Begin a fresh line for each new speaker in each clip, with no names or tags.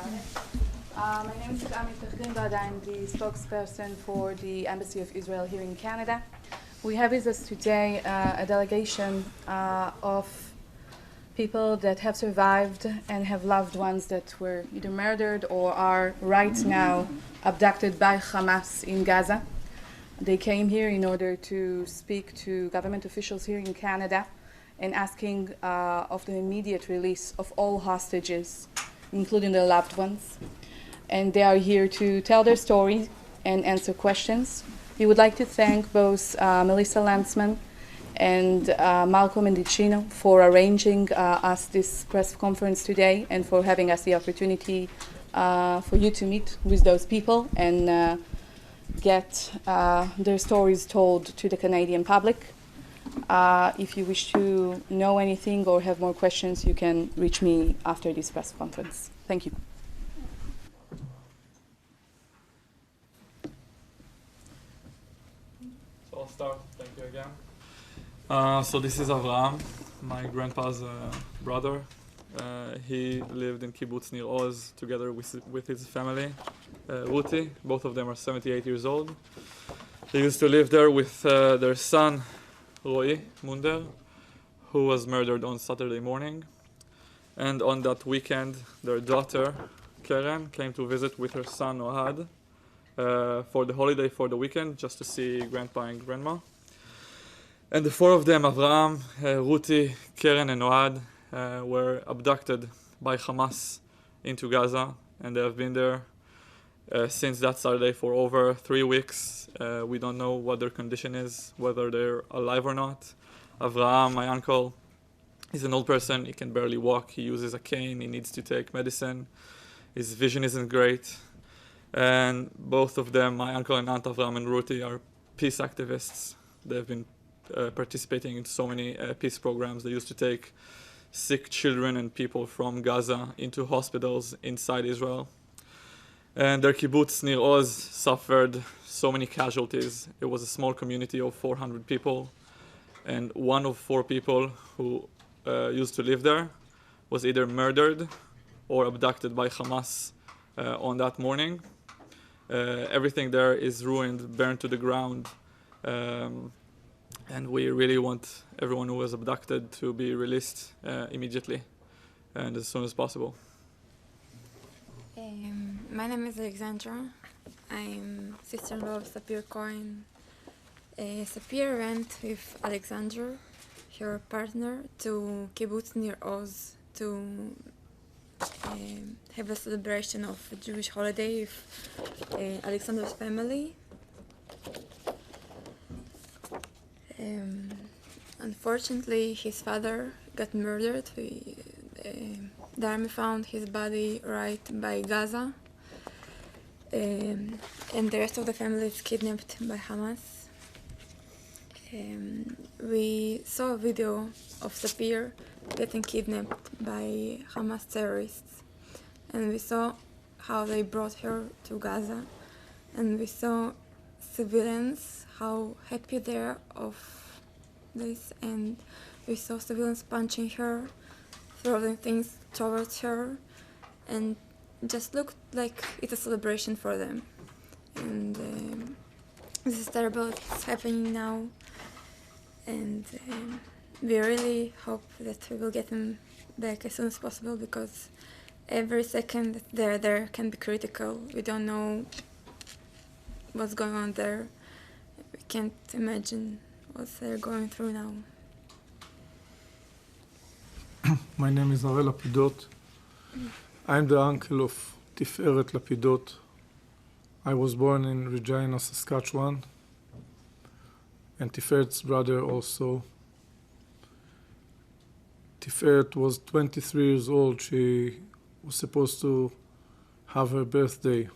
My name is Itay Raviv. I'm the spokesperson for the Embassy of Israel here in Canada. We have with us today a delegation of people that have survived and have loved ones that were either murdered or are right now abducted by Hamas in Gaza. They came here in order to speak to government officials here in Canada and asking of the immediate release of all hostages, including their loved ones. And they are here to tell their story and answer questions. We would like to thank both Melissa Landsman and Malcolm Mendicino for arranging us this press conference today and for having us the opportunity for you to meet with those people and get their stories told to the Canadian public. If you wish to know anything or have more questions, you can reach me after this press conference. Thank you.
So I'll start. Thank you again. So this is Avraham, my grandpa's brother. He lived in kibbutz near Oz together with his family, Ruti. Both of them are 78 years old. They used to live there with their son, Roy Munder, who was murdered on Saturday morning. And on that weekend, their daughter, Keren, came to visit with her son, Ohad, for the holiday for the weekend, just to see grandpa and grandma. And the four of them, Avraham, Ruti, Keren, and Ohad, were abducted by Hamas into Gaza, and they have been there since that Saturday for over 3 weeks. We don't know what their condition is, whether they're alive or not. Avraham, my uncle, he's an old person. He can barely walk. He uses a cane. He needs to take medicine. His vision isn't great. And both of them, my uncle and aunt Avraham and Ruti, are peace activists. They've been participating in so many peace programs. They used to take sick children and people from Gaza into hospitals inside Israel. And their kibbutz near Oz suffered so many casualties. It was a small community of 400 people, and one of 4 people who used to live there was either murdered or abducted by Hamas on that morning. Everything there is ruined, burned to the ground, and we really want everyone who was abducted to be released immediately and as soon as possible.
My name is Alexandra. I'm sister-in-law of Sapir Cohen. Sapir went with Alexandra, her partner, to kibbutz near Oz to have a celebration of a Jewish holiday with Alexandra's family. Unfortunately, his father got murdered. The army found his body right by Gaza, and the rest of the family is kidnapped by Hamas. We saw a video of Sapir getting kidnapped by Hamas terrorists, and we saw how they brought her to Gaza, and we saw civilians, how happy they are of this, and we saw civilians punching her, throwing things towards her, and just looked like it's a celebration for them. And this is terrible. It's happening now, and we really hope that we will get them back as soon as possible, because every second that they're there can be critical. We don't know what's going on there. We can't imagine what they're going through now.
My name is Harel Lapidot. I'm the uncle of Itay Lapidot. I was born in Regina, Saskatchewan, and Tiferet's brother also. Tiferet was 23 years old. She was supposed to have her birthday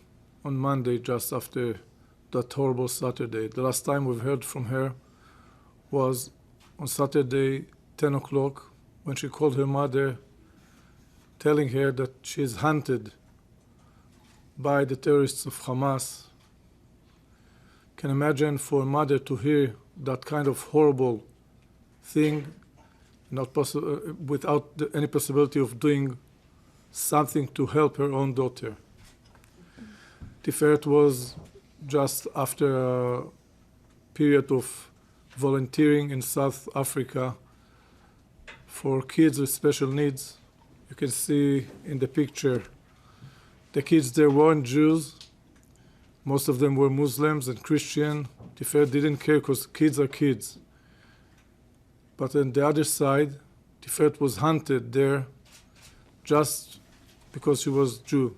on Monday, just after that horrible Saturday. The last time we've heard from her was on Saturday, 10 o'clock, when she called her mother, telling her that she is hunted by the terrorists of Hamas. Can imagine for a mother to hear that kind of horrible thing, without any possibility of doing something to help her own daughter. Tiferet was just after a period of volunteering in South Africa for kids with special needs. You can see in the picture the kids there weren't Jews. Most of them were Muslims and Christian. Tiferet didn't care because kids are kids. But on the other side, Tiferet was hunted there just because she was Jew.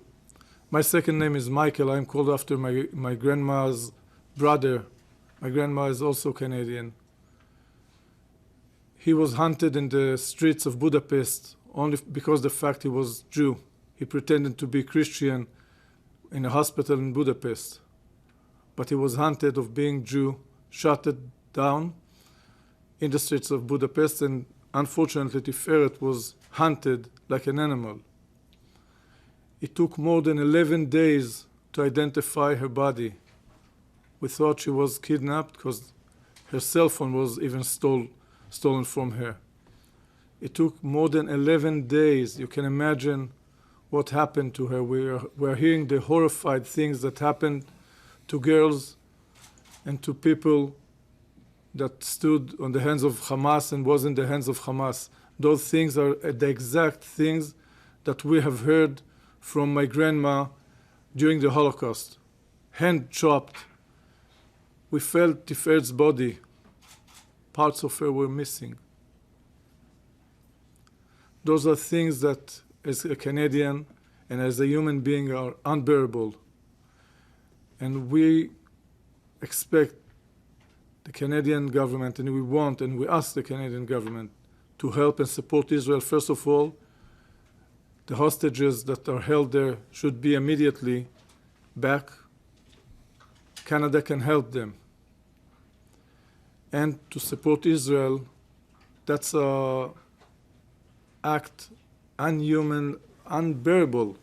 My second name is Michael. I'm called after my grandma's brother. My grandma is also Canadian. He was hunted in the streets of Budapest only because the fact he was Jew. He pretended to be Christian in a hospital in Budapest. But he was hunted of being Jew, shot down in the streets of Budapest, and unfortunately Tiferet was hunted like an animal. It took more than 11 days to identify her body. We thought she was kidnapped because her cell phone was even stolen from her. It took more than 11 days. You can imagine what happened to her. We're hearing the horrified things that happened to girls and to people that stood on the hands of Hamas and was in the hands of Hamas. Those things are the exact things that we have heard from my grandma during the Holocaust. Hand chopped. We felt Tiferet's body. Parts of her were missing. Those are things that, as a Canadian and as a human being, are unbearable. And we expect the Canadian government, and we want and we ask the Canadian government to help and support Israel. First of all, the hostages that are held there should be immediately back. Canada can help them. And to support Israel, that's an act, unhuman, unbearable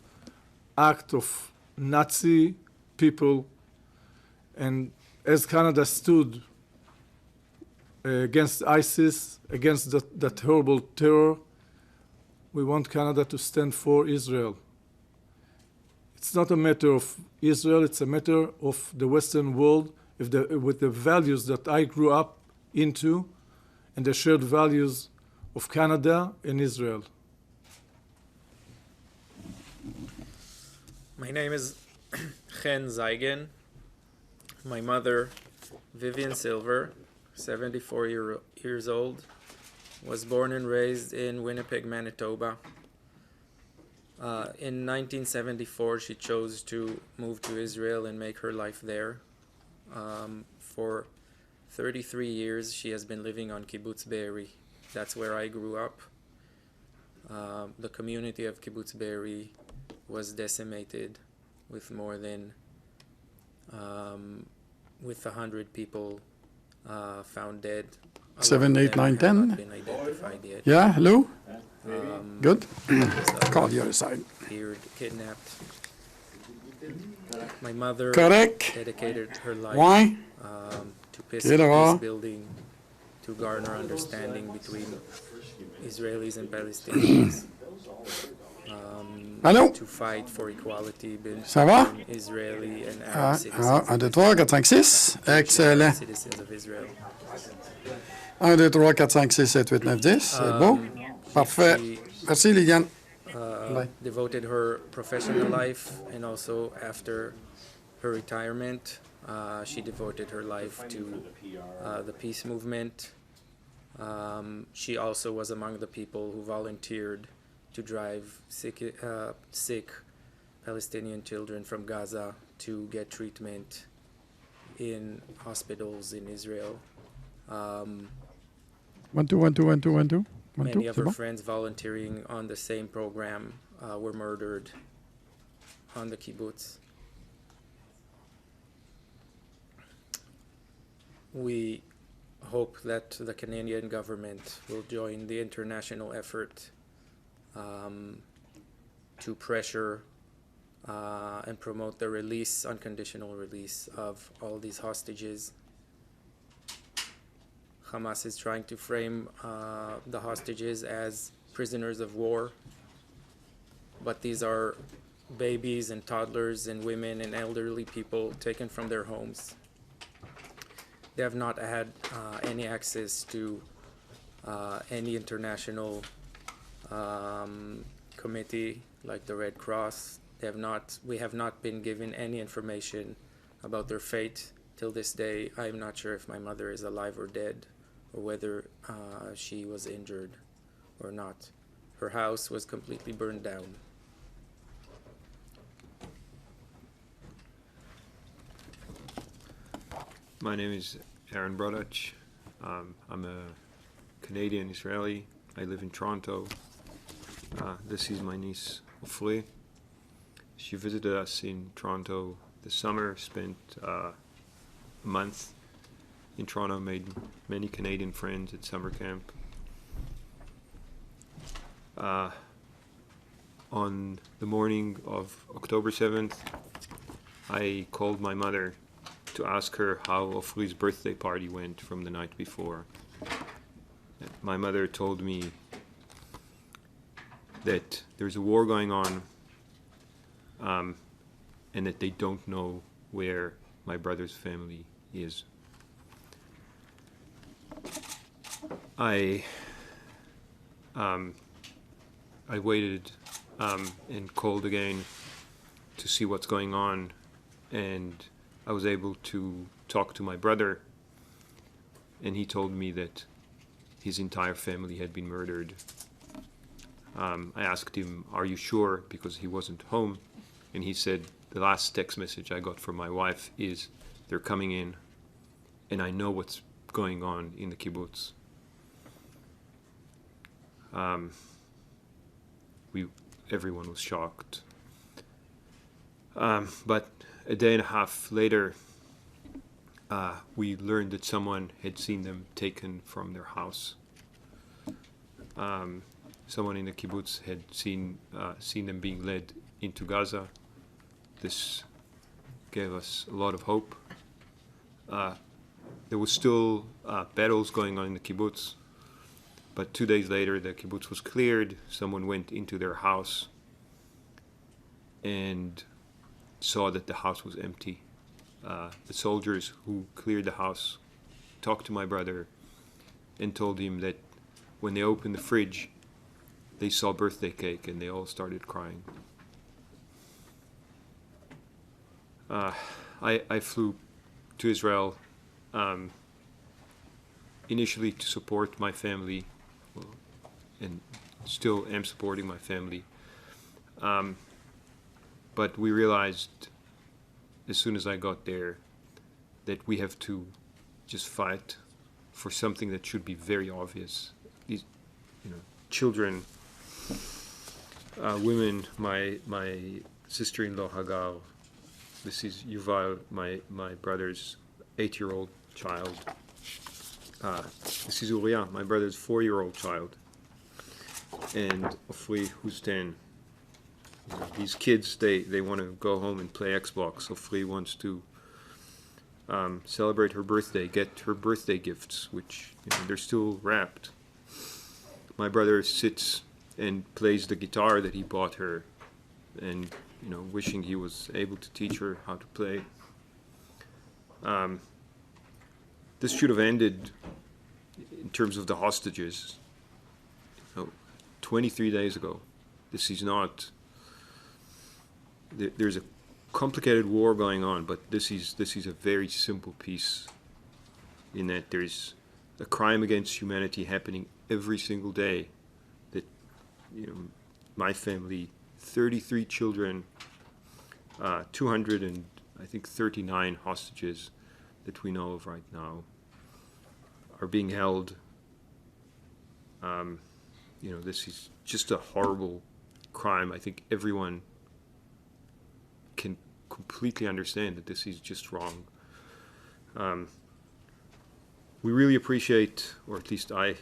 act of Nazi people. And as Canada stood against ISIS, against that horrible terror, we want Canada to stand for Israel. It's not a matter of Israel, it's a matter of the Western world with the values that I grew up into and the shared values of Canada and Israel.
My name is Chen Zeigen. My mother, Vivian Silver, 74 years old, was born and raised in Winnipeg, Manitoba. In 1974, she chose to move to Israel and make her life there. For 33 years, she has been living on Kibbutz Be'eri. That's where I grew up. The community of Kibbutz Be'eri was decimated with more than with 100 people found dead.
7, 8, 9, 10.
Been identified yet.
Yeah, hello? Good.
Some
Call the other side.
appeared kidnapped. My mother
Correct.
dedicated her life
Why?
to peace
Kiddo.
building, to garner understanding between Israelis and Palestinians,
Allô?
to fight for equality
Ça va?
between Israeli and Arab
Ah,
citizens,
1, 2, 3, 4, 5, 6. Excellent.
citizens of Israel.
1, 2, 3, 4, 5, 6, 7, 8, 9, 10. C'est beau. Parfait.
She
Merci, Liliane.
devoted her professional life, and also after her retirement, she devoted her life to the peace movement. She also was among the people who volunteered to drive sick Palestinian children from Gaza to get treatment in hospitals in Israel.
1, 2, 1, 2, 1, 2, 1, 2. 1,
Many
2,
of
c'est
her
bon?
friends volunteering on the same program were murdered on the kibbutz. We hope that the Canadian government will join the international effort to pressure and promote the release, unconditional release of all these hostages. Hamas is trying to frame the hostages as prisoners of war. but these are babies and toddlers and women and elderly people taken from their homes. They have not had any access to any international committee like the Red Cross. We have not been given any information about their fate till this day. I am not sure if my mother is alive or dead, or whether she was injured or not. Her house was completely burned down.
My name is Aharon Brodutch. I'm a Canadian Israeli. I live in Toronto. This is my niece, Ofri. She visited us in Toronto this summer, spent a month in Toronto, made many Canadian friends at summer camp. On the morning of October 7th, I called my mother to ask her how Ofri's birthday party went from the night before. My mother told me that there's a war going on, and that they don't know where my brother's family is. I waited and called again to see what's going on, and I was able to talk to my brother, and he told me that his entire family had been murdered. I asked him, "Are you sure?" because he wasn't home, and he said, "The last text message I got from my wife is, they're coming in, and I know what's going on in the kibbutz." Everyone was shocked. But a day and a half later, we learned that someone had seen them taken from their house. Someone in the kibbutz had seen them being led into Gaza. This gave us a lot of hope. There was still battles going on in the kibbutz, but 2 days later the kibbutz was cleared. Someone went into their house and saw that the house was empty. The soldiers who cleared the house talked to my brother and told him that when they opened the fridge, they saw birthday cake and they all started crying. I flew to Israel initially to support my family, and still am supporting my family. But we realized as soon as I got there that we have to just fight for something that should be very obvious. These, children, women, my sister-in-law Hagar, this is Yuval, my brother's 8-year-old child. This is Uriah, my brother's 4-year-old child. And Ofri, who's 10. These kids, they want to go home and play Xbox. Ofri wants to celebrate her birthday, get her birthday gifts, which they're still wrapped. My brother sits and plays the guitar that he bought her, and wishing he was able to teach her how to play. This should have ended in terms of the hostages 23 days ago. This is not. There's a complicated war going on, but this is a very simple piece, in that there's a crime against humanity happening every single day. That my family, 33 children, 239 hostages that we know of right now are being held. This is just a horrible crime. I think everyone can completely understand that this is just wrong. We really appreciate, or at least I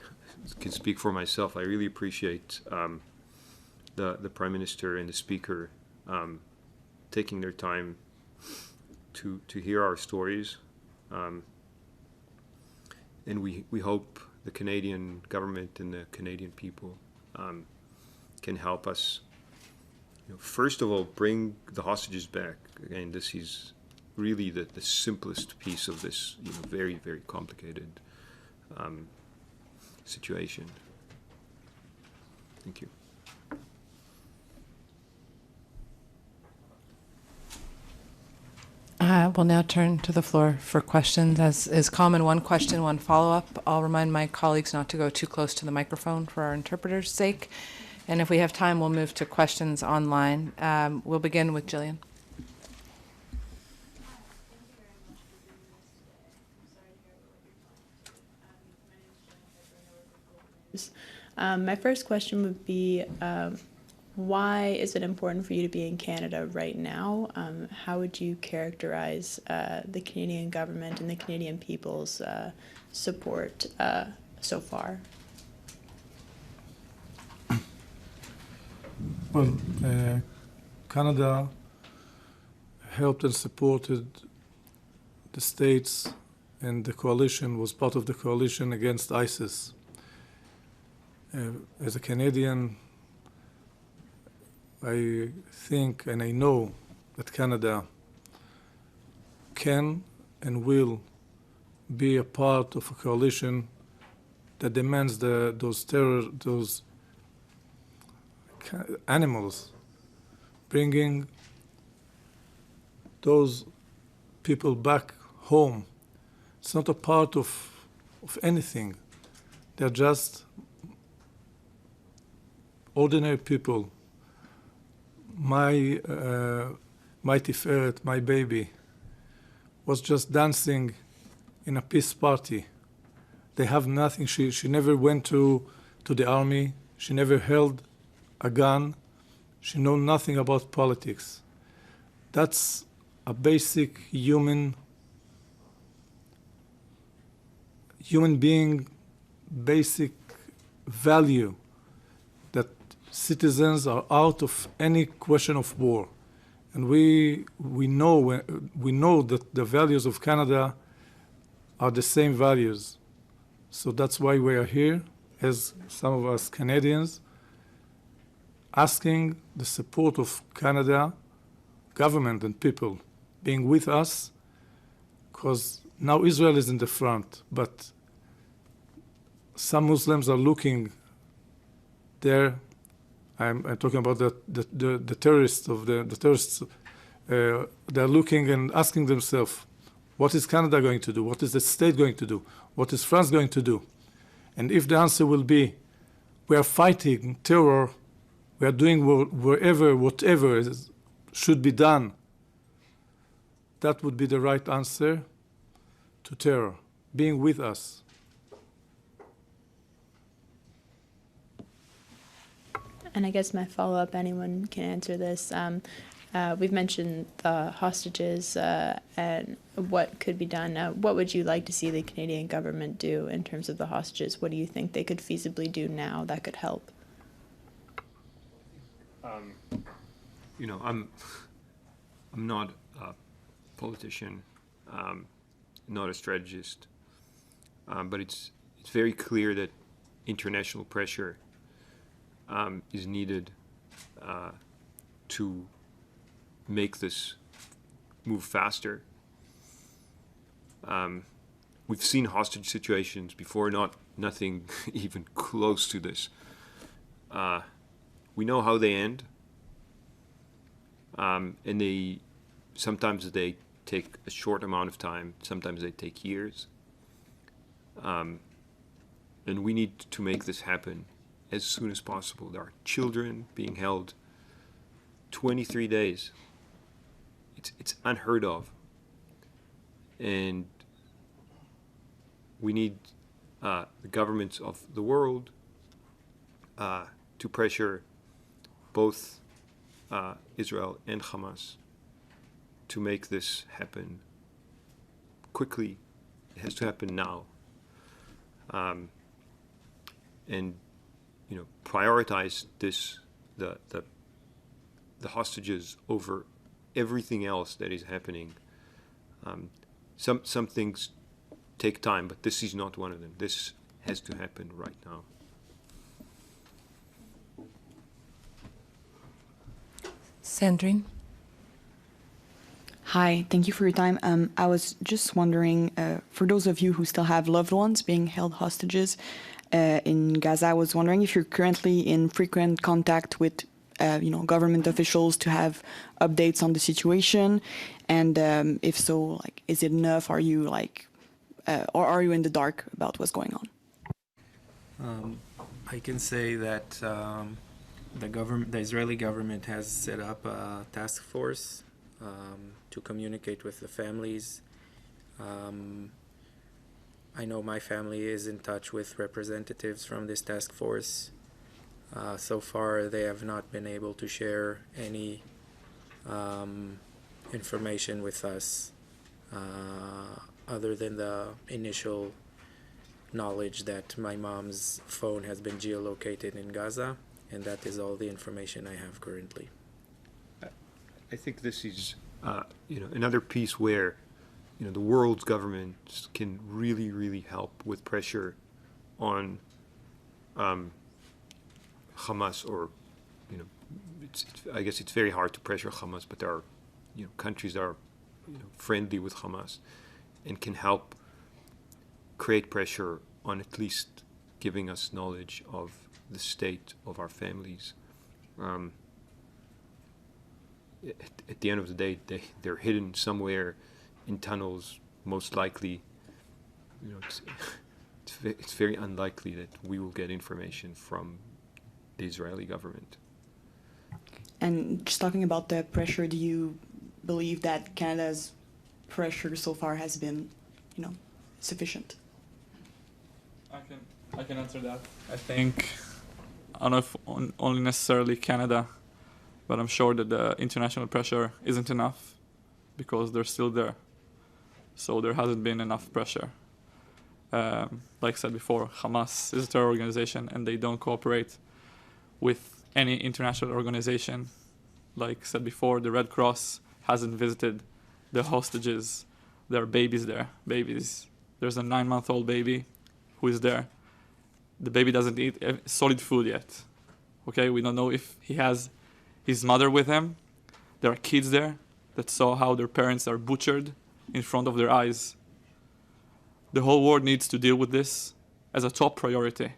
can speak for myself, I really appreciate the Prime Minister and the Speaker taking their time to hear our stories. And we hope the Canadian government and the Canadian people can help us first of all, bring the hostages back. Again, this is really the simplest piece of this, very, very complicated situation. Thank you.
We'll now turn to the floor for questions. As is common, one question, one follow-up. I'll remind my colleagues not to go too close to the microphone for our interpreters' sake. And if we have time, we'll move to questions online. We'll begin with Jillian.
My first question would be, why is it important for you to be in Canada right now? How would you characterize the Canadian government and the Canadian people's support so far?
Well, Canada helped and supported the states, and the coalition was part of the coalition against ISIS. As a Canadian, I think and I know that Canada can and will be a part of a coalition that demands those animals, bringing those people back home. It's not a part of anything. They're just ordinary people. My Tiferet, my baby, was just dancing in a peace party. They have nothing. She never went to the army. She never held a gun. She knows nothing about politics. That's a basic human being, basic value, that citizens are out of any question of war. And we know that the values of Canada are the same values. So that's why we are here, as some of us Canadians, asking the support of Canada government and people being with us, because now Israel is in the front, but some Muslims are looking there. I'm talking about the terrorists of the terrorists. They're looking and asking themselves, what is Canada going to do? What is the state going to do? What is France going to do? And if the answer will be, we are fighting terror, we are doing whatever should be done, that would be the right answer to terror, being with us.
And I guess my follow-up, anyone can answer this. We've mentioned the hostages and what could be done. What would you like to see the Canadian government do in terms of the hostages? What do you think they could feasibly do now that could help?
I'm not a politician, not a strategist, but it's very clear that international pressure is needed to make this move faster. We've seen hostage situations before, nothing even close to this. We know how they end, and sometimes they take a short amount of time, sometimes they take years. And we need to make this happen as soon as possible. There are children being held 23 days. It's unheard of. And we need the governments of the world to pressure both Israel and Hamas to make this happen quickly. It has to happen now. And prioritize the hostages over everything else that is happening. Some things take time, but this is not one of them. This has to happen right now.
Sandrine?
Hi, thank you for your time. I was just wondering, for those of you who still have loved ones being held hostages in Gaza, I was wondering if you're currently in frequent contact with, government officials to have updates on the situation, and if so, like, is it enough? Are you or are you in the dark about what's going on?
I can say that the Israeli government has set up a task force to communicate with the families. I know my family is in touch with representatives from this task force. So far, they have not been able to share any information with us other than the initial knowledge that my mom's phone has been geolocated in Gaza, and that is all the information I have currently.
I think this is, another piece where, the world's governments can really, really help with pressure on Hamas, or, I guess it's very hard to pressure Hamas, but there are, countries that are, friendly with Hamas and can help create pressure on at least giving us knowledge of the state of our families. At the end of the day, they're hidden somewhere in tunnels, most likely. It's very unlikely that we will get information from the Israeli government.
And just talking about the pressure, do you believe that Canada's pressure so far has been, sufficient?
I can answer that. I think, I don't know if only necessarily Canada, but I'm sure that the international pressure isn't enough because they're still there. So there hasn't been enough pressure. Like I said before, Hamas is a terror organization and they don't cooperate with any international organization. Like I said before, the Red Cross hasn't visited the hostages. There are babies there, babies. There's a 9-month-old baby who is there. The baby doesn't eat solid food yet. Okay, we don't know if he has his mother with him. There are kids there that saw how their parents are butchered in front of their eyes. The whole world needs to deal with this as a top priority.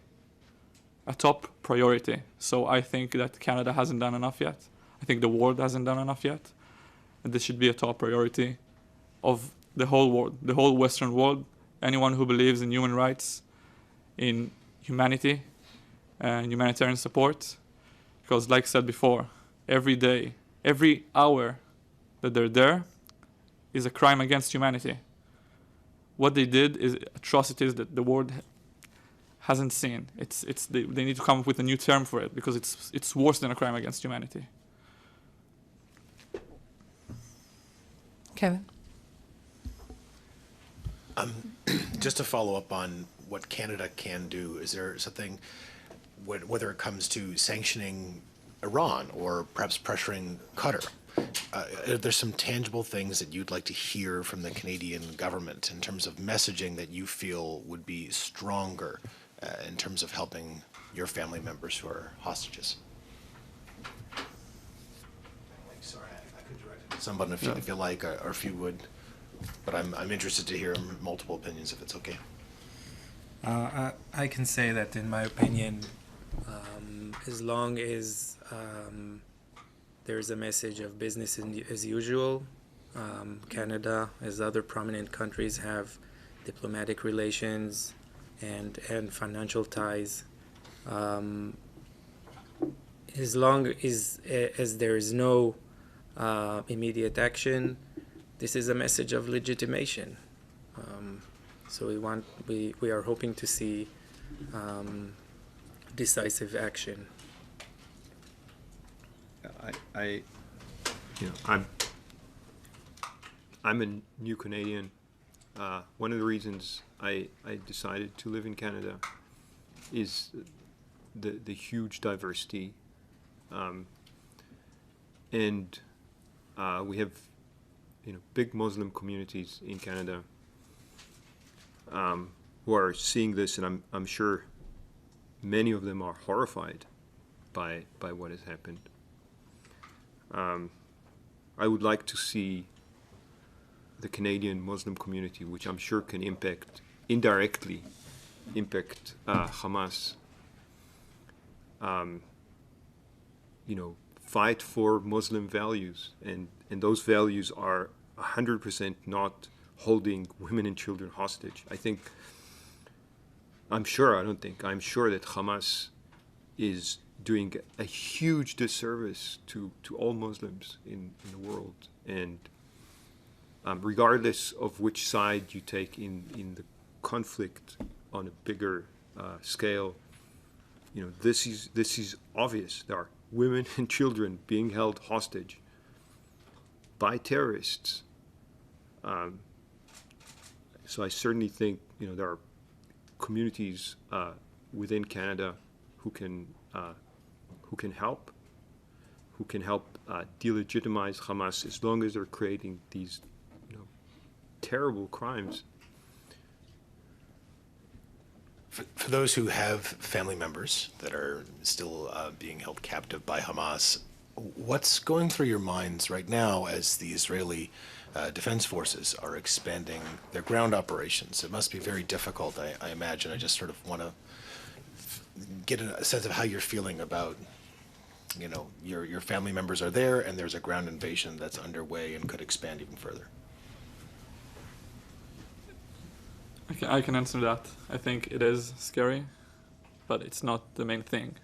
A top priority. So I think that Canada hasn't done enough yet. I think the world hasn't done enough yet. And this should be a top priority of the whole world, the whole Western world. Anyone who believes in human rights, in humanity, and humanitarian support. Because like I said before, every day, every hour that they're there is a crime against humanity. What they did is atrocities that the world hasn't seen. They need to come up with a new term for it because it's worse than a crime against humanity.
Kevin?
Just to follow up on what Canada can do, is there something, whether it comes to sanctioning Iran or perhaps pressuring Qatar, are there some tangible things that you'd like to hear from the Canadian government in terms of messaging that you feel would be stronger in terms of helping your family members who are hostages? Sorry, I could direct it to someone if you like, or if you would, but I'm interested to hear multiple opinions if it's okay.
I can say that in my opinion, as long as there's a message of business as usual, Canada, as other prominent countries, have diplomatic relations and financial ties. As long as there is no immediate action, this is a message of legitimation. So we are hoping to see decisive action.
I'm a new Canadian. One of the reasons I decided to live in Canada is the huge diversity, and we have big Muslim communities in Canada who are seeing this, and I'm sure many of them are horrified by what has happened. I would like to see the Canadian Muslim community, which I'm sure can indirectly impact Hamas, fight for Muslim values, and those values are 100% not holding women and children hostage. I'm sure that Hamas is doing a huge disservice to all Muslims in the world, and regardless of which side you take in the conflict on a bigger scale, this is obvious. There are women and children being held hostage by terrorists. So I certainly think there are communities within Canada who can help delegitimize Hamas, as long as they're creating these terrible crimes.
For those who have family members that are still being held captive by Hamas, what's going through your minds right now as the Israeli Defense Forces are expanding their ground operations? It must be very difficult, I imagine. I just sort of want to get a sense of how you're feeling about, your family members are there and there's a ground invasion that's underway and could expand even further.
I can answer that. I think it is scary, but it's not the main thing.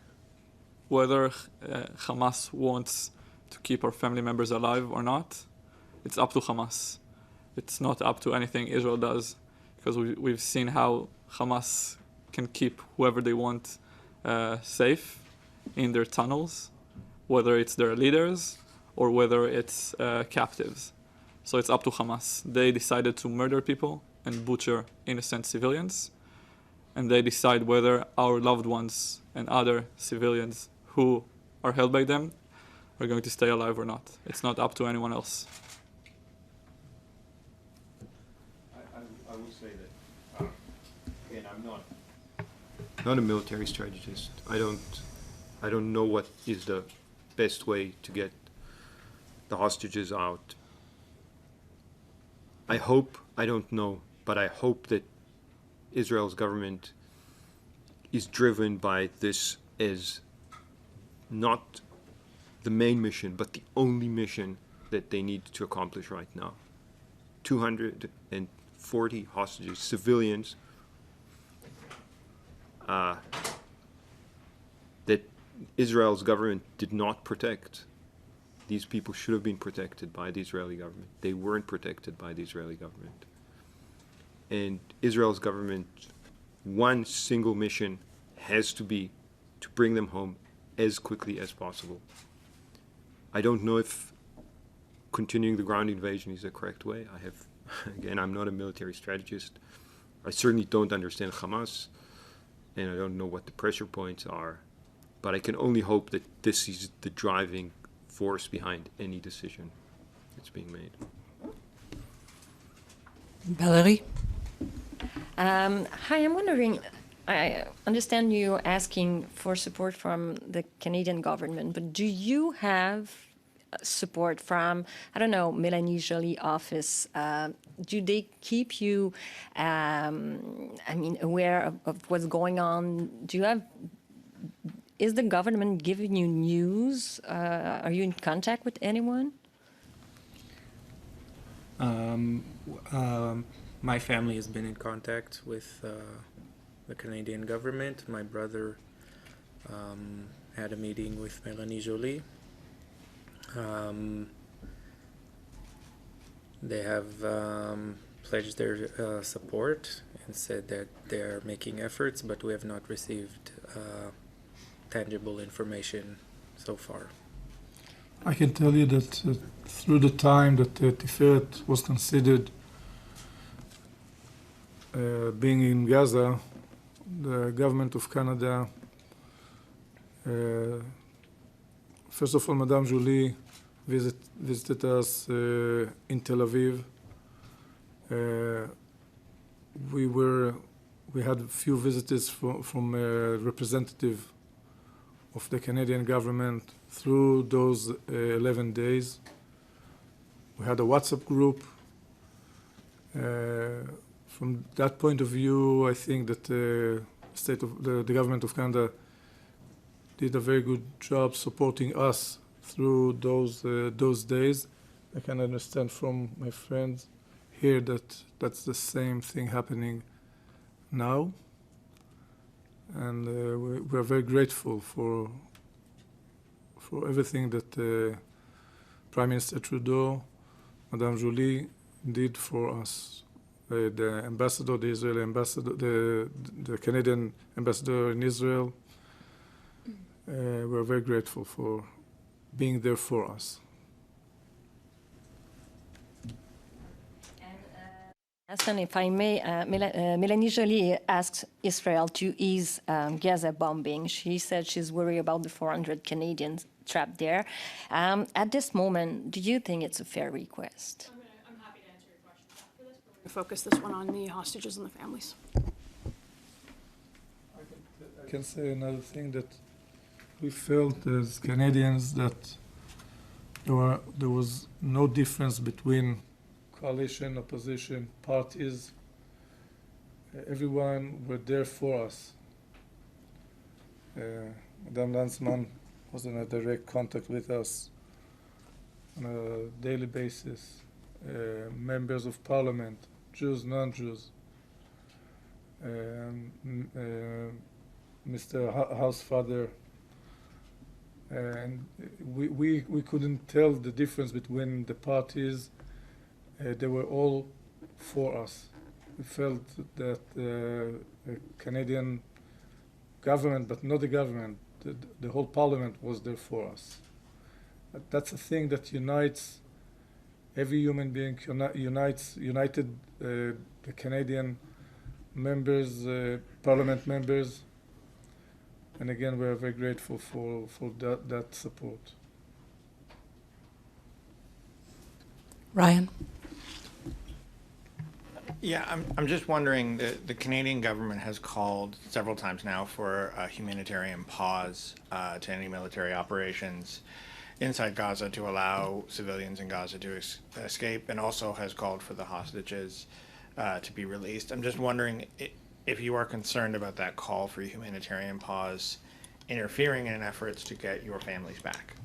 Whether Hamas wants to keep our family members alive or not, it's up to Hamas. It's not up to anything Israel does, because we've seen how Hamas can keep whoever they want safe in their tunnels, whether it's their leaders or whether it's captives. So it's up to Hamas. They decided to murder people and butcher innocent civilians, and they decide whether our loved ones and other civilians who are held by them are going to stay alive or not. It's not up to anyone else.
I will say that, again, I'm not a military strategist. I don't know what is the best way to get the hostages out. I don't know, but I hope that Israel's government is driven by this as not the main mission, but the only mission that they need to accomplish right now. 240 hostages, civilians, that Israel's government did not protect. These people should have been protected by the Israeli government. They weren't protected by the Israeli government. And Israel's government, one single mission has to be to bring them home as quickly as possible. I don't know if continuing the ground invasion is the correct way. Again, I'm not a military strategist. I certainly don't understand Hamas, and I don't know what the pressure points are. But I can only hope that this is the driving force behind any decision that's being made.
Valerie?
Hi, I'm wondering, I understand you asking for support from the Canadian government, but do you have support from, I don't know, Melanie Joly office? Do they keep you, aware of what's going on? Is the government giving you news? Are you in contact with anyone?
My family has been in contact with the Canadian government. My brother had a meeting with Melanie Joly. They have pledged their support and said that they are making efforts, but we have not received tangible information so far.
I can tell you that through the time that Tiferet was considered being in Gaza, the government of Canada, first of all, Madame Joly visited us in Tel Aviv. We had a few visitors from a representative of the Canadian government through those 11 days. We had a WhatsApp group. From that point of view, I think that the government of Canada did a very good job supporting us through those days. I can understand from my friends here that that's the same thing happening now, and we're very grateful for everything that Prime Minister Trudeau, Madame Jolie did for us. The ambassador, the Israeli ambassador, the Canadian ambassador in Israel, we're very grateful for being there for us.
Hassan, if I may, Melanie Joly asked Israel to ease Gaza bombing. She said she's worried about the 400 Canadians trapped there. At this moment, do you think it's a fair request?
I'm happy to answer your question after this, but we're going to focus this one on the hostages and the families.
I can say another thing, that we felt as Canadians that there was no difference between coalition, opposition, parties. Everyone were there for us. Madame Lanzmann was in a direct contact with us on a daily basis. Members of parliament, Jews, non-Jews. Mr. Housefather. And we couldn't tell the difference between the parties. They were all for us. We felt that the Canadian government, but not the government, the whole parliament was there for us. That's a thing that unites every human being, united the Canadian members, parliament members. And again, we're very grateful for that support.
Ryan?
Yeah, I'm just wondering, the Canadian government has called several times now for a humanitarian pause to any military operations inside Gaza to allow civilians in Gaza to escape, and also has called for the hostages to be released. I'm just wondering if you are concerned about that call for a humanitarian pause interfering in efforts to get your families back.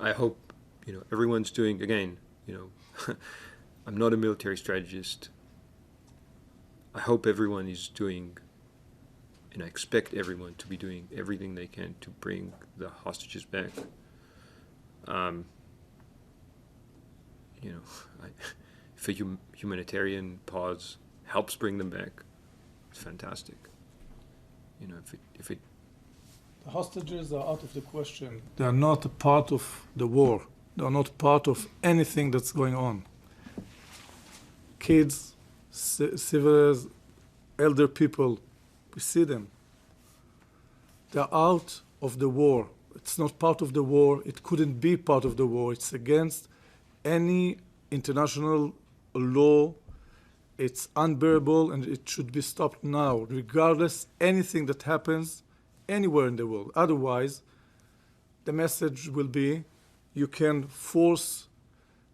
I hope, everyone's doing, again, I'm not a military strategist. I hope everyone is doing, and I expect everyone to be doing everything they can to bring the hostages back. If a humanitarian pause helps bring them back, it's fantastic. If it
The hostages are out of the question. They are not a part of the war. They are not part of anything that's going on. Kids, civilians, elder people, we see them. They're out of the war. It's not part of the war. It couldn't be part of the war. It's against any international law. It's unbearable, and it should be stopped now, regardless anything that happens anywhere in the world. Otherwise, the message will be you can force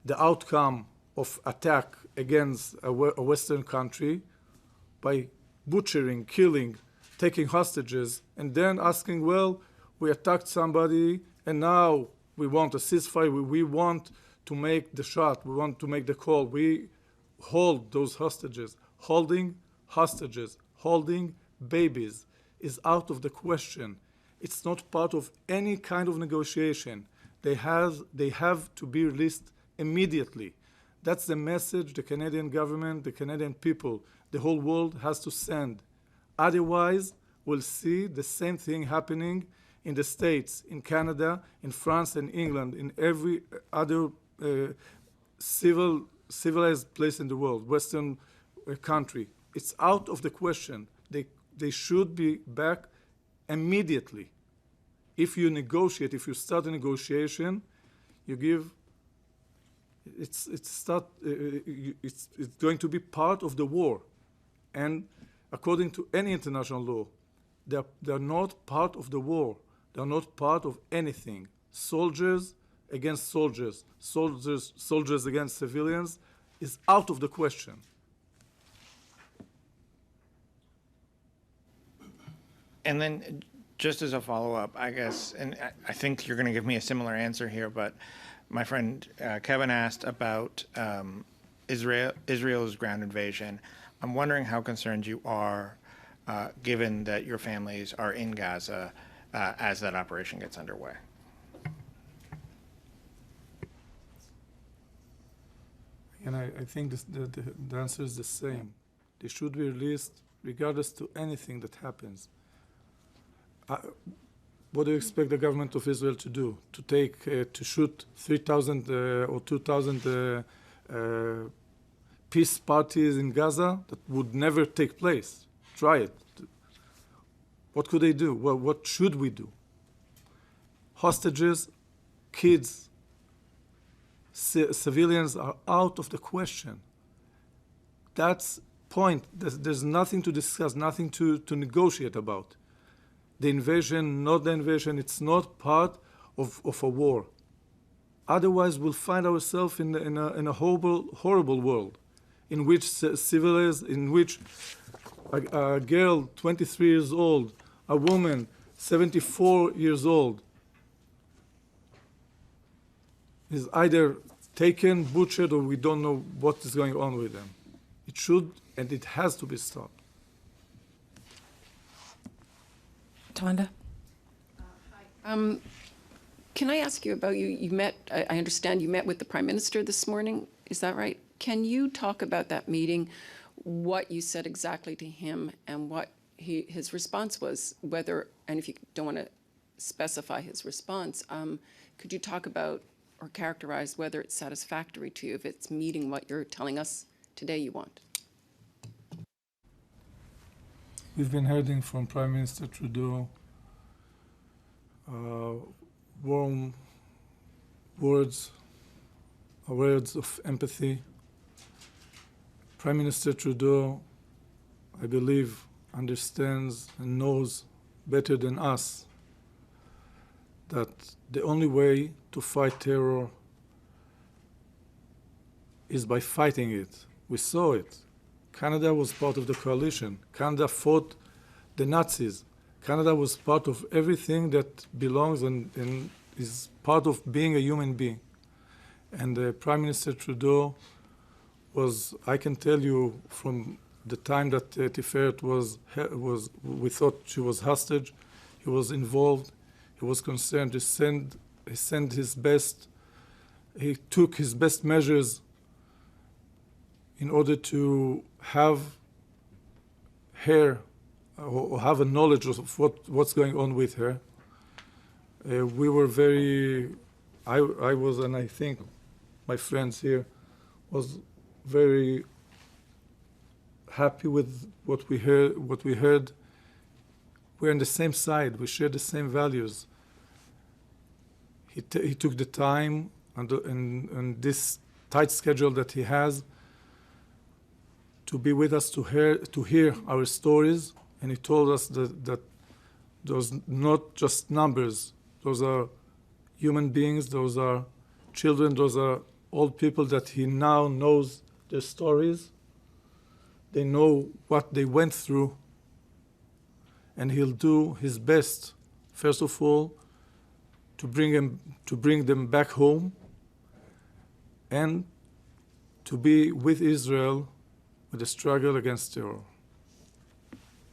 the outcome of attack against a Western country by butchering, killing, taking hostages, and then asking, well, we attacked somebody, and now we want a ceasefire, we want to make the shot, we want to make the call. We hold those hostages. Holding hostages, holding babies is out of the question. It's not part of any kind of negotiation. They have to be released immediately. That's the message the Canadian government, the Canadian people, the whole world has to send. Otherwise, we'll see the same thing happening in the States, in Canada, in France and England, in every other civilized place in the world, Western country. It's out of the question. They should be back immediately. If you negotiate, if you start a negotiation, you give. It's going to be part of the war, and according to any international law, they're not part of the war. They're not part of anything. Soldiers against soldiers, soldiers against civilians is out of the question.
And then, just as a follow-up, I guess, and I think you're going to give me a similar answer here, but my friend Kevin asked about Israel's ground invasion. I'm wondering how concerned you are, given that your families are in Gaza as that operation gets underway.
And I think the answer is the same. They should be released regardless to anything that happens. What do you expect the government of Israel to do? To shoot 3,000 or 2,000 peace parties in Gaza? That would never take place. Try it. What could they do? Well, what should we do? Hostages, kids, civilians are out of the question. That's point. There's nothing to discuss, nothing to negotiate about. The invasion, not the invasion, it's not part of a war. Otherwise, we'll find ourselves in a horrible world, in which civilians, in which a girl 23 years old, a woman 74 years old, is either taken, butchered, or we don't know what is going on with them. It should and it has to be stopped.
Tawanda?
Can I ask you about you met, I understand you met with the Prime Minister this morning, is that right? Can you talk about that meeting, what you said exactly to him and what his response was, whether, and if you don't want to specify his response, could you talk about or characterize whether it's satisfactory to you, if it's meeting what you're telling us today you want?
We've been hearing from Prime Minister Trudeau warm words of empathy. Prime Minister Trudeau, I believe, understands and knows better than us that the only way to fight terror is by fighting it. We saw it. Canada was part of the coalition. Canada fought the Nazis. Canada was part of everything that belongs and is part of being a human being. And Prime Minister Trudeau was, I can tell you, from the time that Tiferet was, we thought she was hostage, he was involved, he was concerned, he sent his best, he took his best measures in order to have her or have a knowledge of what's going on with her. We were very, I was, and I think my friends here was very happy with what we heard. We're on the same side. We share the same values. He took the time and this tight schedule that he has to be with us, to hear our stories, and he told us that those not just numbers, those are human beings, those are children, those are old people that he now knows their stories. They know what they went through, and he'll do his best, first of all, to bring them back home and to be with Israel with the struggle against terror.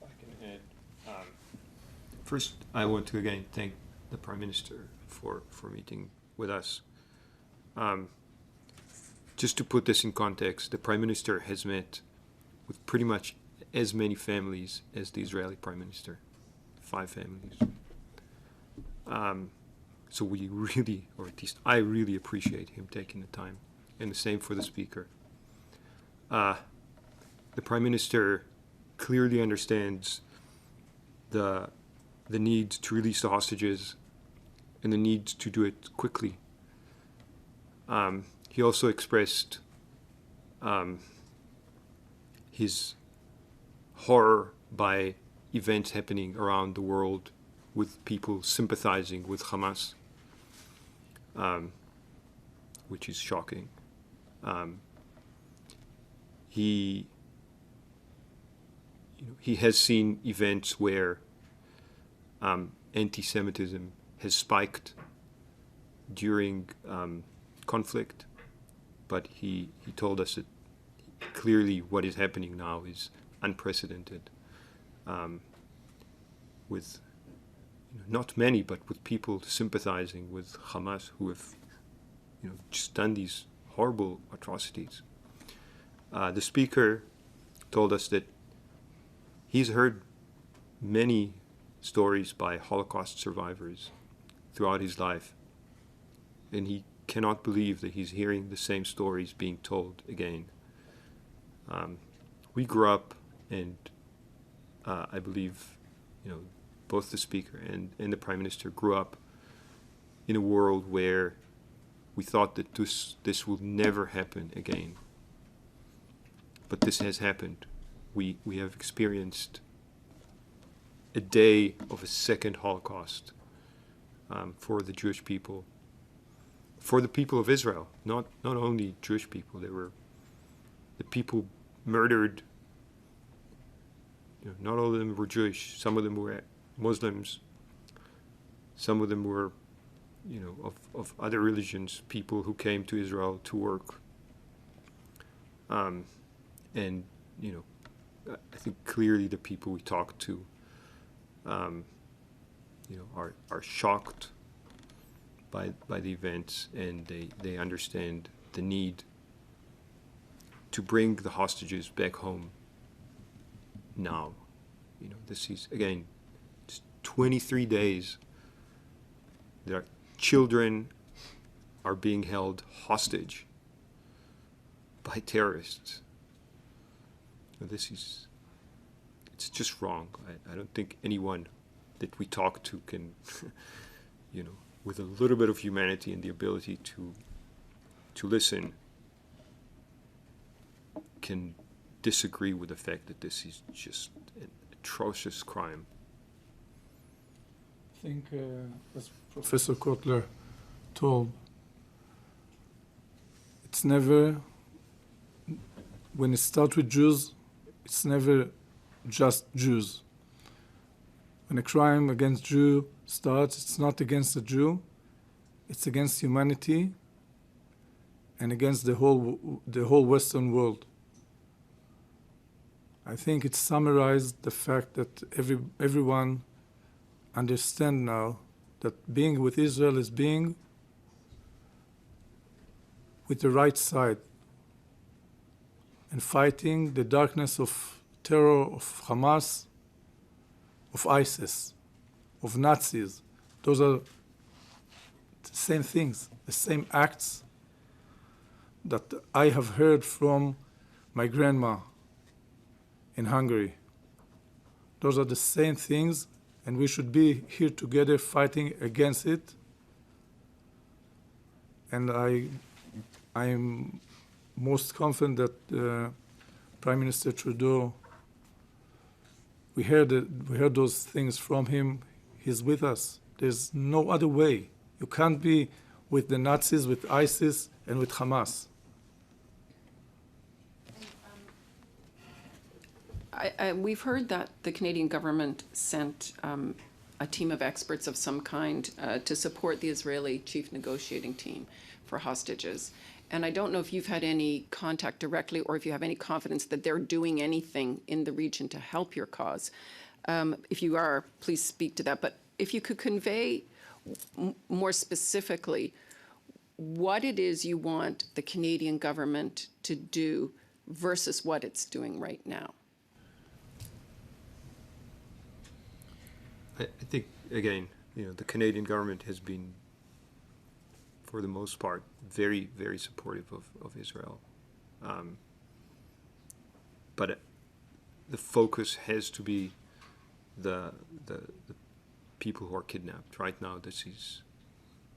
I can add. First, I want to again thank the Prime Minister for meeting with us. Just to put this in context, the Prime Minister has met with pretty much as many families as the Israeli Prime Minister, 5 families. So we really, or at least I really appreciate him taking the time, and the same for the Speaker. The Prime Minister clearly understands the need to release the hostages and the need to do it quickly. He also expressed his horror by events happening around the world with people sympathizing with Hamas, which is shocking. He has seen events where anti-Semitism has spiked during conflict, but he told us that clearly what is happening now is unprecedented, with not many, but with people sympathizing with Hamas who have just done these horrible atrocities. The speaker told us that he's heard many stories by Holocaust survivors throughout his life, and he cannot believe that he's hearing the same stories being told again. We grew up, and I believe, both the speaker and the Prime Minister grew up in a world where we thought that this will never happen again. But this has happened. We have experienced a day of a second Holocaust for the Jewish people, for the people of Israel, not only Jewish people. There were the people murdered. Not all of them were Jewish. Some of them were Muslims. Some of them were, of other religions, people who came to Israel to work. And I think clearly the people we talked to, are shocked by the events, and they understand the need to bring the hostages back home now. This is, again, it's 23 days. Their children are being held hostage by terrorists. It's just wrong. I don't think anyone that we talk to can, with a little bit of humanity and the ability to listen, can disagree with the fact that this is just an atrocious crime.
I think, as Professor Kotler told, it's never, when it starts with Jews, it's never just Jews. When a crime against Jew starts, it's not against the Jew, it's against humanity and against the whole Western world. I think it summarized the fact that everyone understands now that being with Israel is being with the right side and fighting the darkness of terror of Hamas, of ISIS, of Nazis. Those are the same things, the same acts that I have heard from my grandma in Hungary. Those are the same things, and we should be here together fighting against it. And I'm most confident that Prime Minister Trudeau, we heard those things from him. He's with us. There's no other way. You can't be with the Nazis, with ISIS, and with Hamas.
We've heard that the Canadian government sent a team of experts of some kind to support the Israeli chief negotiating team for hostages. And I don't know if you've had any contact directly or if you have any confidence that they're doing anything in the region to help your cause. If you are, please speak to that. But if you could convey more specifically what it is you want the Canadian government to do versus what it's doing right now.
I think, again, the Canadian government has been, for the most part, very, very supportive of Israel. But the focus has to be the people who are kidnapped. Right now, this is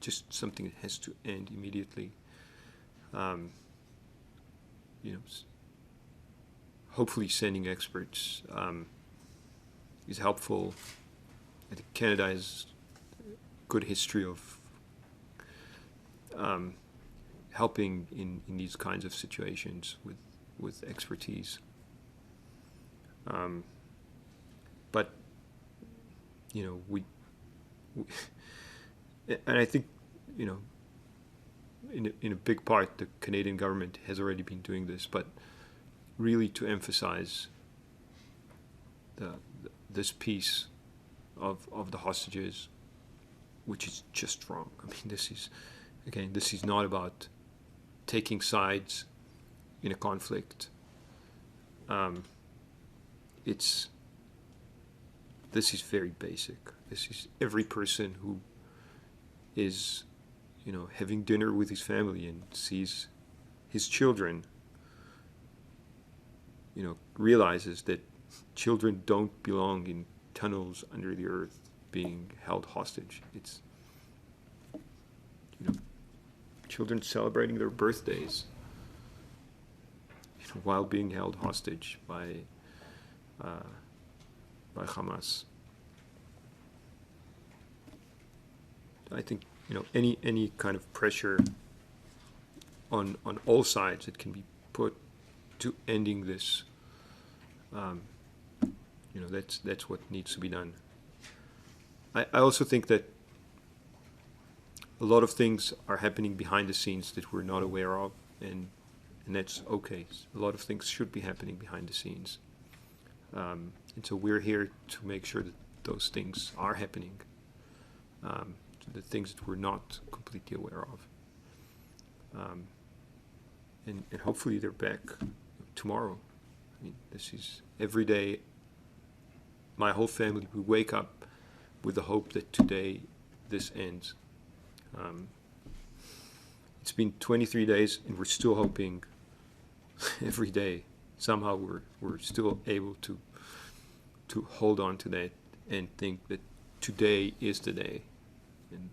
just something that has to end immediately. Hopefully sending experts is helpful. I think Canada has a good history of helping in these kinds of situations with expertise. But we and I think in a big part the Canadian government has already been doing this, but really to emphasize this piece of the hostages, which is just wrong. I mean, this is not about taking sides in a conflict. This is very basic. This is every person who is, having dinner with his family and sees his children, realizes that children don't belong in tunnels under the earth being held hostage. It's, children celebrating their birthdays while being held hostage by Hamas. I think any kind of pressure on all sides that can be put to ending this, that's what needs to be done. I also think that a lot of things are happening behind the scenes that we're not aware of, and that's okay. A lot of things should be happening behind the scenes. And so we're here to make sure that those things are happening, the things that we're not completely aware of. And hopefully they're back tomorrow. I mean, this is every day. My whole family, we wake up with the hope that today this ends. It's been 23 days and we're still hoping every day. Somehow we're still able to hold on to that and think that today is the day. And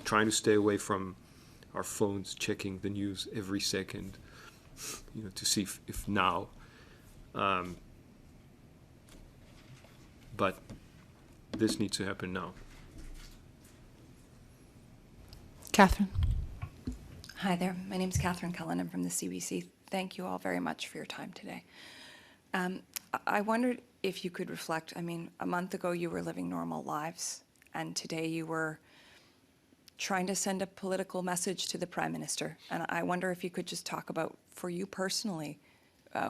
trying to stay away from our phones, checking the news every second, to see if now. But this needs to happen now.
Catherine.
Hi there. My name is Catherine Cullen. I'm from the CBC. Thank you all very much for your time today. I wondered if you could reflect. I mean, a month ago you were living normal lives, and today you were trying to send a political message to the Prime Minister. And I wonder if you could just talk about, for you personally,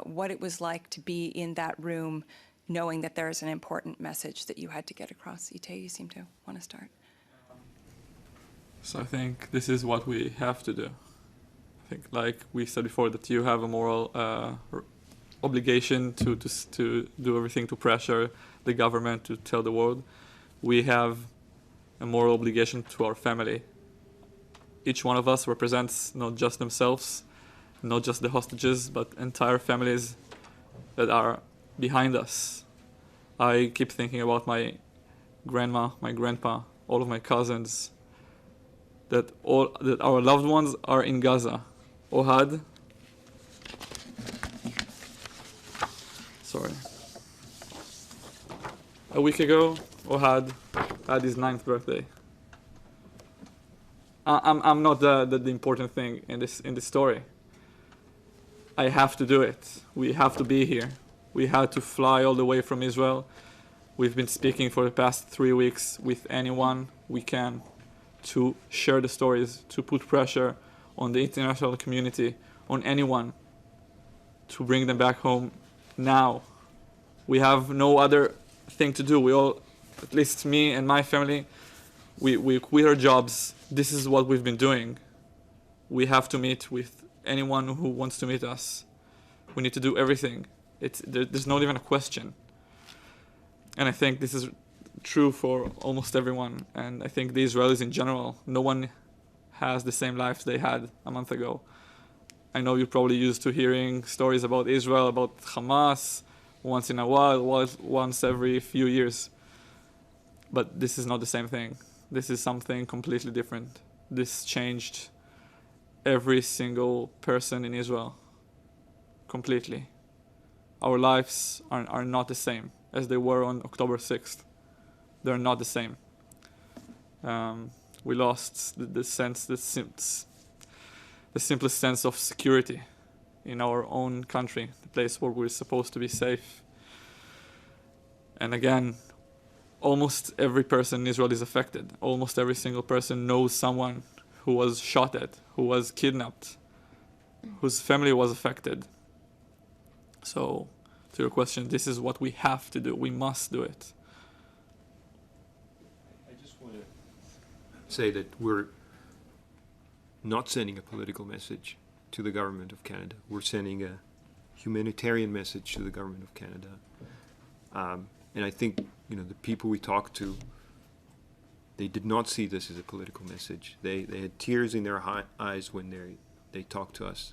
what it was like to be in that room knowing that there is an important message that you had to get across. Itay, you seem to want to start.
So I think this is what we have to do. I think, like we said before, that you have a moral obligation to do everything to pressure the government, to tell the world. We have a moral obligation to our family. Each one of us represents not just themselves, not just the hostages, but entire families that are behind us. I keep thinking about my grandma, my grandpa, all of my cousins, that our loved ones are in Gaza. Ohad, sorry. A week ago, Ohad had his 9th birthday. I'm not the important thing in this story. I have to do it. We have to be here. We had to fly all the way from Israel. We've been speaking for the past 3 weeks with anyone we can to share the stories, to put pressure on the international community, on anyone, to bring them back home now. We have no other thing to do. We all, at least me and my family, we quit our jobs. This is what we've been doing. We have to meet with anyone who wants to meet us. We need to do everything. There's not even a question. And I think this is true for almost everyone. And I think the Israelis in general, no one has the same life they had a month ago. I know you're probably used to hearing stories about Israel, about Hamas, once in a while, once every few years. But this is not the same thing. This is something completely different. This changed every single person in Israel completely. Our lives are not the same as they were on October 6th. They're not the same. We lost the simplest sense of security in our own country, the place where we're supposed to be safe. And again, almost every person in Israel is affected. Almost every single person knows someone who was shot at, who was kidnapped, whose family was affected. So, to your question, this is what we have to do. We must do it.
I just want to say that we're not sending a political message to the government of Canada. We're sending a humanitarian message to the government of Canada. And I think, the people we talked to, they did not see this as a political message. They had tears in their eyes when they talked to us.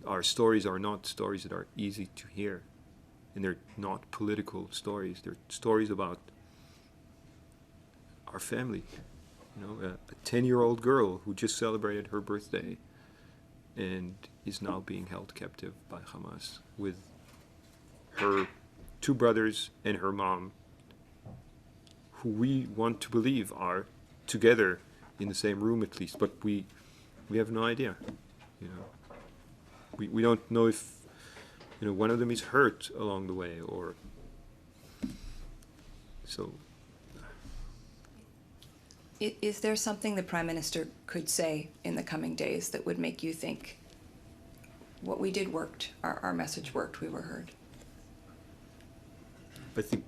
Our stories are not stories that are easy to hear, and they're not political stories. They're stories about our family. A 10-year-old girl who just celebrated her birthday and is now being held captive by Hamas with her 2 brothers and her mom, who we want to believe are together in the same room at least, but we have no idea. We don't know if one of them is hurt along the way, or so.
Is there something the Prime Minister could say in the coming days that would make you think what we did worked, our message worked, we were heard?
I think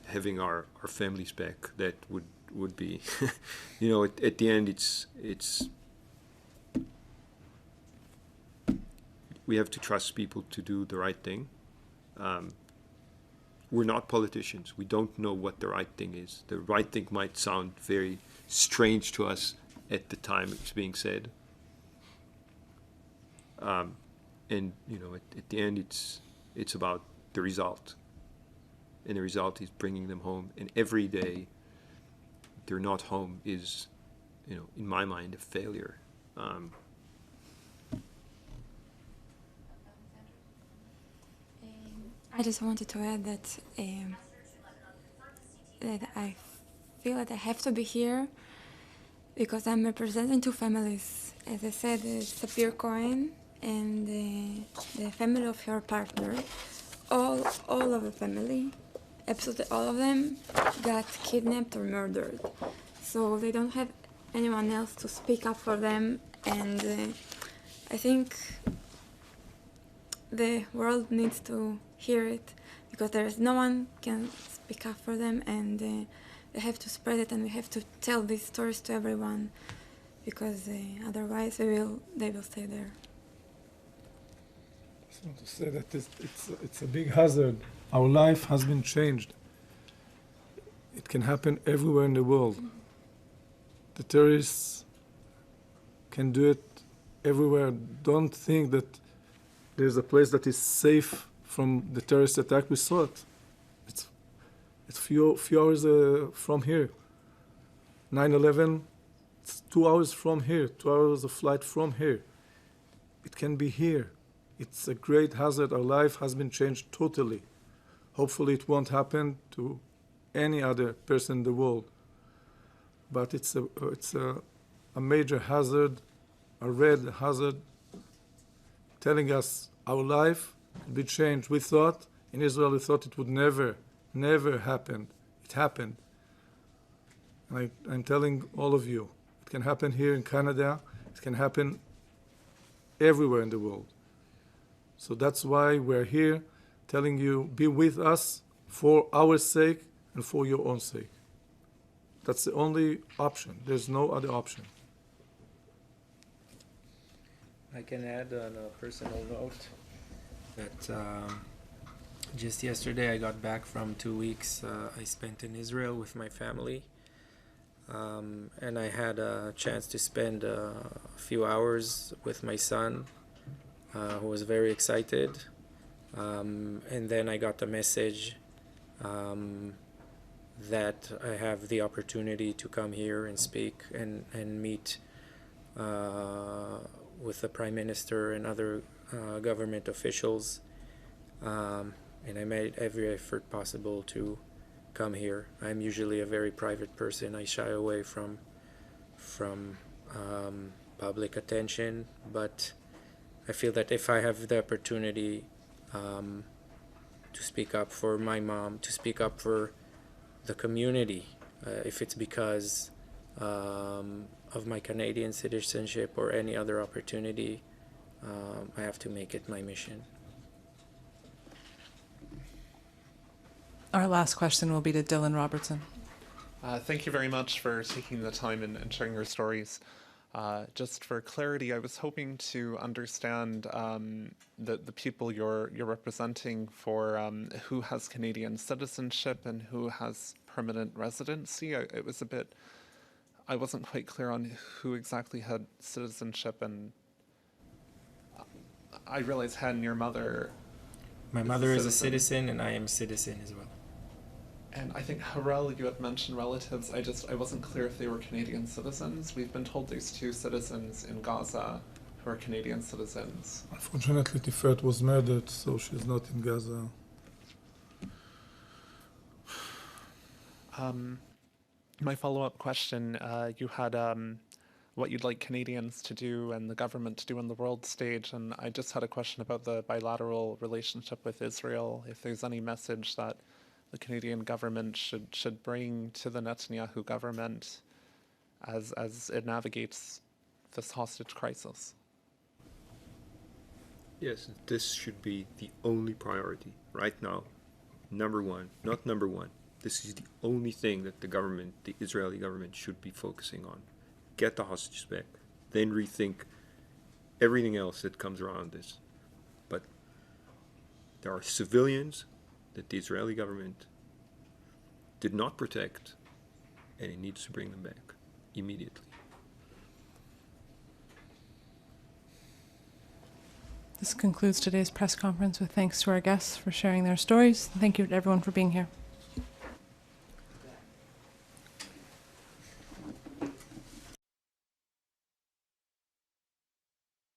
having our families back, that would be, at the end it's we have to trust people to do the right thing. We're not politicians. We don't know what the right thing is. The right thing might sound very strange to us at the time it's being said. And at the end it's about the result. And the result is bringing them home. And every day they're not home is, in my mind, a failure.
I just wanted to add that I feel that I have to be here because I'm representing 2 families. As I said, Sapir Cohen and the family of her partner. All of the family, absolutely all of them, got kidnapped or murdered. So they don't have anyone else to speak up for them, and I think the world needs to hear it because there is no one can speak up for them, and they have to spread it, and we have to tell these stories to everyone because otherwise they will stay there.
I just want to say that it's a big hazard. Our life has been changed. It can happen everywhere in the world. The terrorists can do it everywhere. Don't think that there's a place that is safe from the terrorist attack. We saw it. It's few hours from here. 9/11, it's 2 hours from here, 2 hours of flight from here. It can be here. It's a great hazard. Our life has been changed totally. Hopefully it won't happen to any other person in the world. But it's a major hazard, a red hazard, telling us our life will be changed. We thought, in Israel, we thought it would never happen. It happened. I'm telling all of you, it can happen here in Canada, it can happen everywhere in the world. So that's why we're here telling you, be with us for our sake and for your own sake. That's the only option. There's no other option.
I can add on a personal note that just yesterday I got back from 2 weeks I spent in Israel with my family. And I had a chance to spend a few hours with my son, who was very excited. And then I got a message that I have the opportunity to come here and speak and meet with the Prime Minister and other government officials. And I made every effort possible to come here. I'm usually a very private person. I shy away from public attention, but I feel that if I have the opportunity to speak up for my mom, to speak up for the community, if it's because of my Canadian citizenship or any other opportunity, I have to make it my mission.
Our last question will be to Dylan Robertson.
Thank you very much for taking the time and sharing your stories. Just for clarity, I was hoping to understand the people you're representing for who has Canadian citizenship and who has permanent residency. I wasn't quite clear on who exactly had citizenship, and I realize Hen, your mother.
My mother is a citizen, and I am a citizen as well.
And I think, Harel, you had mentioned relatives. I wasn't clear if they were Canadian citizens. We've been told there's 2 citizens in Gaza who are Canadian citizens.
Unfortunately, Tiferet was murdered, so she's not in Gaza.
My follow-up question, you had what you'd like Canadians to do and the government to do on the world stage, and I just had a question about the bilateral relationship with Israel, if there's any message that the Canadian government should bring to the Netanyahu government as it navigates this hostage crisis.
Yes, this should be the only priority right now. Number one, not number one. This is the only thing that the Israeli government should be focusing on. Get the hostages back, then rethink everything else that comes around this. But there are civilians that the Israeli government did not protect, and it needs to bring them back immediately.
This concludes today's press conference with thanks to our guests for sharing their stories. Thank you to everyone for being here.